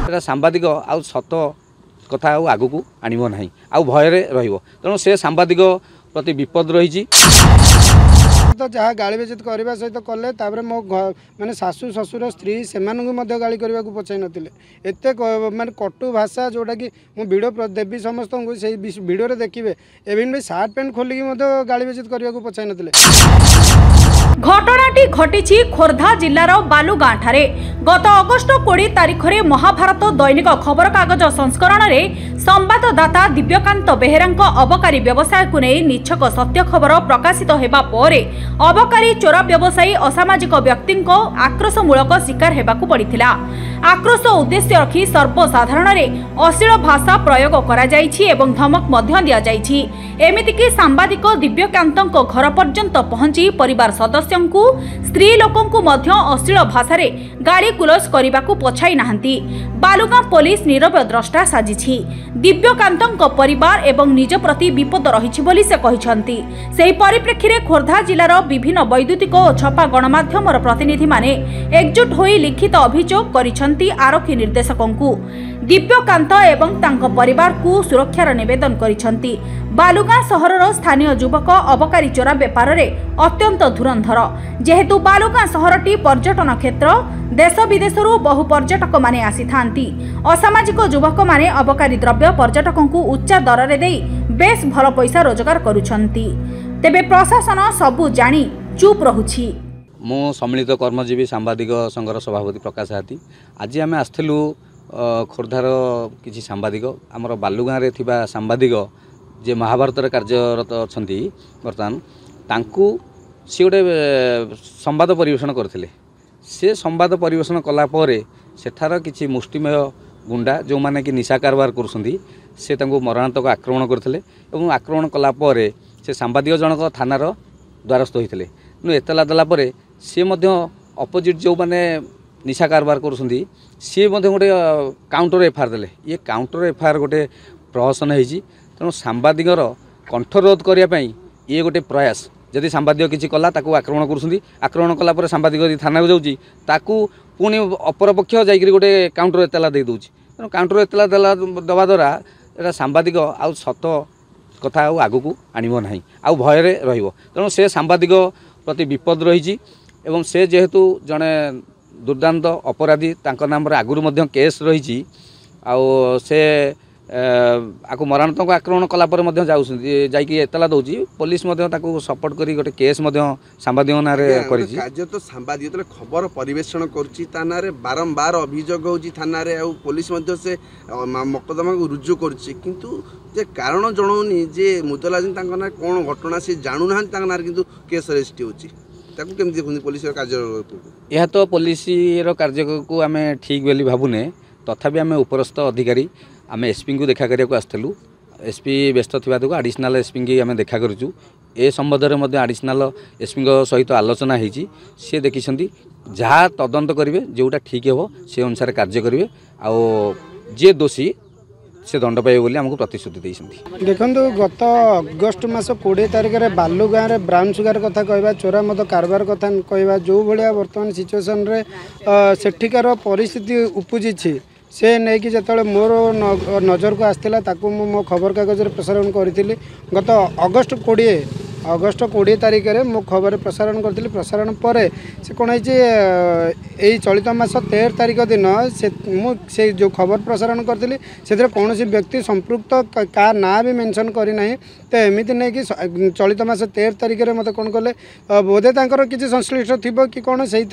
एटा सांबादिक आउ सत कथा आगु को आनिबो नाही आउ भयरे रहिबो तेणु से सांबादिक प्रति विपद रही तो जहाँ गाड़ी बेजत करने सहित कले मो माने सासू ससुर स्त्री से गाड़ी करने को पचाई नथिले एते माने कटु भाषा जोटा कि मु वीडियो देवी समस्त को से वीडियो देखिए एवं भी सार्ट पैंट खोलिक गाड़ी बेजत करने को पचाई नथिले। घटनाटी घटी खोर्धा जिलार बालुगाँ ठारे गत अगस्ट 20 तारिख में महाभारत दैनिक खबर कागज संस्करण में संवाददाता दिव्यकांत बेहेरा अबकारी व्यवसाय को नहीं निछक सत्य खबर प्रकाशित होगा पर अबकारी चोर व्यवसायी असामाजिक व्यक्ति आक्रोशमूलक शिकार होगा पड़ा। आक्रोश उद्देश्य रखी सर्वसाधारण में अश्लील भाषा प्रयोग करा जाइछि एवं धमक मध्य दिया जाइछि। एमितिकी सांबादिक दिव्यकांत घर पर्यंत पहुंची परिवार सदस्य स्त्री लोकंकु मध्य अश्लील भाषा रे गाड़ी गुलस करने को पछाई नाहंती। बालुगाँ पुलिस नीरव द्रष्टा साजिछि। दिव्यकांत परिवार एवं निज प्रति विपद रही बोली से कहिसंती। सेही परिप्रेक्षी रे खोर्धा जिलार विभिन्न वैद्युतिक और छपा गणमाध्यम प्रतिनिधि माने एकजुट होई लिखित अभियोग करिसंती आरक्षी निर्देशकंकु। दिव्यकांत एवं तांको परिवार को सुरक्षार निवेदन करिसंती। बालुगाँ सहरर स्थानीय युवक अबकारी चोरा बेपार रे अत्यंत धुरंधर जेहेतु बालुगाँ सहरटी पर्यटन क्षेत्र देश विदेशरू बहु पर्यटक माने आसी थांती। असामाजिक युवक माने अबकारी द्रव्य पर्यटकों को उच्चा दर रे देई बेस भल पैसा रोजगार करुछंती। तेबे प्रशासन सबु जानी चुप रहुछि। मो सम्मिलित कर्मजीवी सांबादिक संघर सभापति प्रकाश हाथी आज आम आसलु खोर्धार किसी सांबादिक आमर बालुगाँ रे थिबा सांबादिक जे महाभारत कार्यरत अच्छा बर्तमान तांकु सी गोटे संवाद परिवेषण करथिले। से संवाद परिवेषण कलापर सेठार किसी मुष्टिमेय गुंडा जो माने कि निशा कारबार करुछंती से तांकु मरणात्मक आक्रमण करथिले एवं आक्रमण कलापर से सांबादिक जनक थानार द्वारस्थ होइथिले। एतला देला परे सी मध्य अपोजिट जो माने निशा कारबार करुछंती सी मध्य गोटे काउंटर एफआईआर देले। ये काउंटर एफआईआर गोटे प्रहसन होइछि। तेणु सांबादिकर कंठरोध करने ये गोटे प्रयास जदि सांबादिक किसी कला ताकू आक्रमण करुँच आक्रमण कलापर सांबादिक यदि थाना को जाऊँगी ताकू पुणी अपरपक्ष जाकि गोटे काउंटर एतला दे दूँ। तेणु काउंटर एतला देवा द्वारा एटा सांबादिक आउ सत कथा आगु को आनिबो नाही आउ भयरे रहिबो तेणु से सांबादिक प्रति विपद रही एवं से जेहेतु जड़े दुर्दांत अपराधी तांको नाम आगुरी मध्य केस रही आउ से आकु मरणात्मक आक्रमण कलापर जाकि एतला दौची पुलिस सपोर्ट करी गोटे केस सांबादिक नाँ कार्य तो सांबादिक खबर परिवेषण कर बारंबार अभियोग होची थाना रे पुलिस से मकदमा को रुजु किंतु जे कारण जनाऊनी जे मुदलाजी ना कौन घटना से जानू ना किंतु केस रजिस्ट होची ताकू केमती देखुनी पुलिस कार्य यह तो पुलिस कार्य को आम ठीक बोली भावुने तथापि आम उपरस्थ अधिकारी आम एसपी को देखा करने को आसलु। एसपी व्यस्त थी आडिशनाल एसपी की आम देखा करूँ ए संबंध में आडिशनाल एसपी सहित आलोचना होती सी देखी जहाँ तदंत करेंगे जोटा ठीक हो से अनुसार कार्य करेंगे आउ जे दोषी से दंड पाइबे बोली आमको प्रतिश्रुति देइछन्ती। देखो गत अगस्ट मास 20 तारिख में बालुगाँ रे ब्राउन सुगार कथा कहवा चोरा मद कारबार कथा कहवा जो भाया बर्तमान सिचुएसन रे सेठिकार परिस्थिति उपजी से नहीं कि जो मोर नजर को आसला ताकू मो खबर कागज प्रसारण करी गत अगस्ट 20 तारिख में मो खबर प्रसारण करी प्रसारण पर से कौन है चलित मास 13 तारिख दिन से जो खबर प्रसारण करी से कौन व्यक्ति संपृक्त का ना भी मेंशन करना तो एमती नहीं कि चलित मास 13 तारिख में मत कौन कले बोधे किसी संश्लिष्ट थी कि कौन से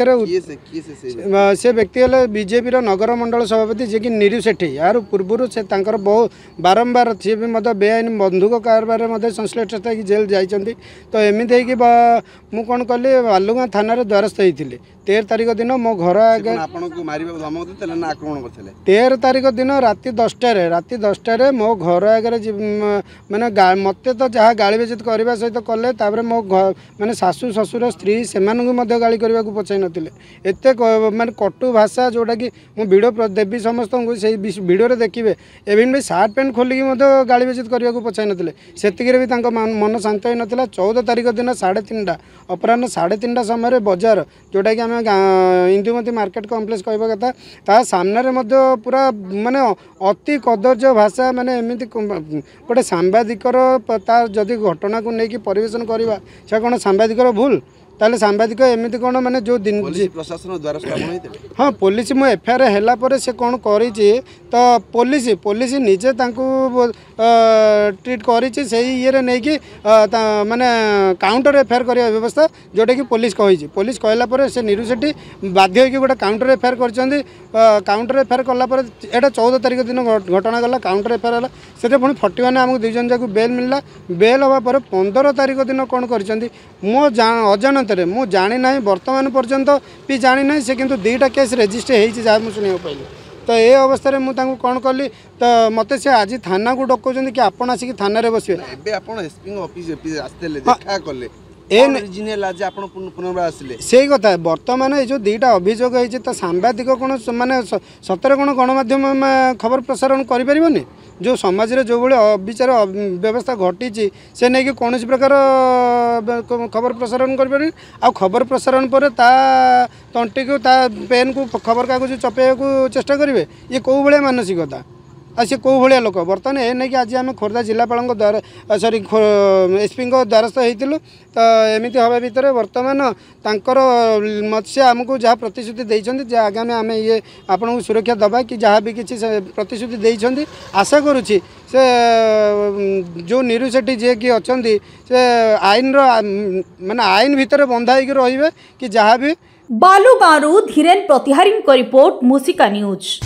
व्यक्ति है बीजेपी नगर मंडल सभापति जी कि निरु सेठी यार पूर्व से बहुत बारंबार सी भी बेआईन बंधुक कारबार संश्लिष्ट था कि जेल जाइछन्ति तो एमती मु कौन कली बालुगाँ थाना द्वारस्थ होती 13 तारिख दिन मो घर आगे 13 तारिख दिन राति 10टार मो घर आगे माने मत तो जहाँ गाड़ी बेजत करने सहित कले मो माने सासू ससुर स्त्री से गाड़ी करने को पचाई नथिले एते माने कटु भाषा जोटा कि मु वीडियो देवी समस्त को से वीडियो देखिए एवं भी सार्ट पैंट खोलिक गाड़ी बेजत करने को पचाई नथिले सेतिकिरे भी तांको मन शांत होई नथिला। 14 तारिख दिन 3:30 अपराह 3:30 समय बजार जोटा कि आम आम इंदुमती मार्केट कॉम्प्लेक्स कहवा कथा ता सामने पूरा माने अति कदर्य भाषा माने एमती गोटे सांबादिकर जदि घटना को लेकिन परिवेशन करवा से कौन सांबादिकर भूल ताले सांबादिक एमती कौन माने जो दिन प्रशासन द्वारा हाँ पुलिस मु एफआईआर हैला पर से कौन करी तो पुलिस निजे ट्रीट करी ये नहीं कि माने काउंटर एफआईआर करने व्यवस्था जोटा कि पुलिस कही पुलिस कहला पर से नीरू सेठी बाध्य होगी गोटे काउंटर एफआईआर कर काउंटर एफआईआर कलापर एटा 14 तारिख दिन घटना गला काउंटर एफआईआर है पुणी 41 आमको दुई जन जाक बेल मिलला बेल हवा पर 15 तारिख दिन कौन कर मो अजाणत मु जानी ना बर्तमान पर्यंत भी जानी ना से किंतु 2टा केस रेजिस्टर होती जहाँ मुझे शुणा पाइली तो ये अवस्था मुझे कौन कली तो मत से आज थाना को डकाउं कि आपण आसिक थाना बसवे से कथा बर्तमान ये जो 2टा अभियोग होती तो सांबादिक कौन माने सतरे कौन गणमाध्यम खबर प्रसारण करें जो समाज रे जो भाई अविचार व्यवस्था घटी से नहीं कि कौन प्रकार खबर प्रसारण करें आ खबर प्रसारण पर ता तंटी को ता पेन को खबर कागज चपेया को चेष्टा करेंगे ये कौ भाया मानसिकता आ सी कौ भाया लोक बर्तमान ये नहीं कि आज आम खोर्धा जिलापाल द्वारा सॉरी एसपी द्वारस्थ होइतिलु तो एमती हवा भितर बर्तमान तांकर मत्स्य आमको जहाँ प्रतिश्रुति देइछन्ति आगामी आम ये आपन को सुरक्षा दबा कि जहाँ भी किसी प्रतिश्रुति देइछन्ति आशा करुछि से जो नीरू सेठी जे कि अछन्ति से आईन माने आईन भितर बंधा होइक रहिबे कि जहाँ भी बालुगाँव धीरेन प्रतिहारी रिपोर्ट मूसिका न्यूज।